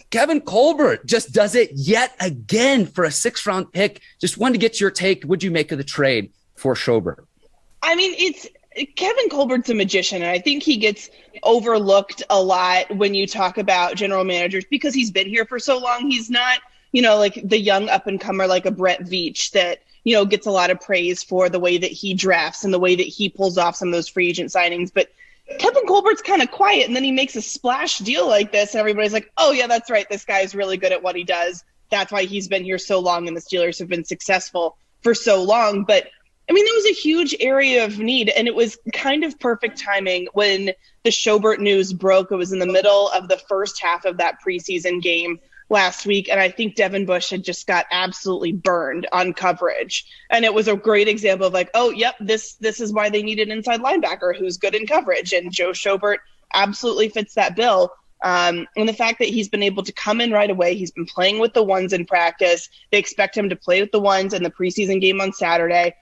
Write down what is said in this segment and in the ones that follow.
Kevin Colbert just does it yet again for a 6th-round pick. Just wanted to get your take. What'd you make of the trade for Schobert? I mean, Kevin Colbert's a magician, and I think he gets overlooked a lot when you talk about general managers because he's been here for so long. He's not, like the young up-and-comer like a Brett Veach that, gets a lot of praise for the way that he drafts and the way that he pulls off some of those free agent signings. But Kevin Colbert's kind of quiet, and then he makes a splash deal like this, and everybody's like, oh, yeah, that's right. This guy's really good at what he does. That's why he's been here so long, and the Steelers have been successful for so long. But I mean, there was a huge area of need, and it was kind of perfect timing when the Schobert news broke. It was in the middle of the first half of that preseason game last week, and I think Devin Bush had just got absolutely burned on coverage. And it was a great example of like, oh, yep, this is why they need an inside linebacker who's good in coverage, and Joe Schobert absolutely fits that bill. And the fact that he's been able to come in right away, he's been playing with the ones in practice. They expect him to play with the ones in the preseason game on Saturday.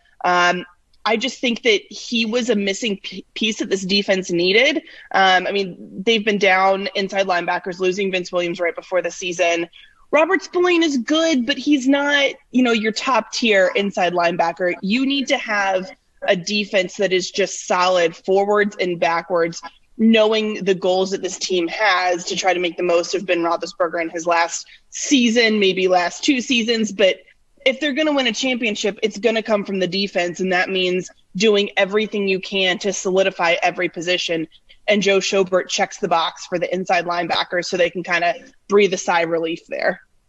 I just think that he was a missing piece that this defense needed. I mean, they've been down inside linebackers, losing Vince Williams right before the season. Robert Spillane is good, but he's not, your top tier inside linebacker. You need to have a defense that is just solid forwards and backwards, knowing the goals that this team has to try to make the most of Ben Roethlisberger in his last season, maybe last 2 seasons. But if they're going to win a championship, it's going to come from the defense, and that means doing everything you can to solidify every position. And Joe Schobert checks the box for the inside linebackers so they can kind of breathe a sigh of relief there.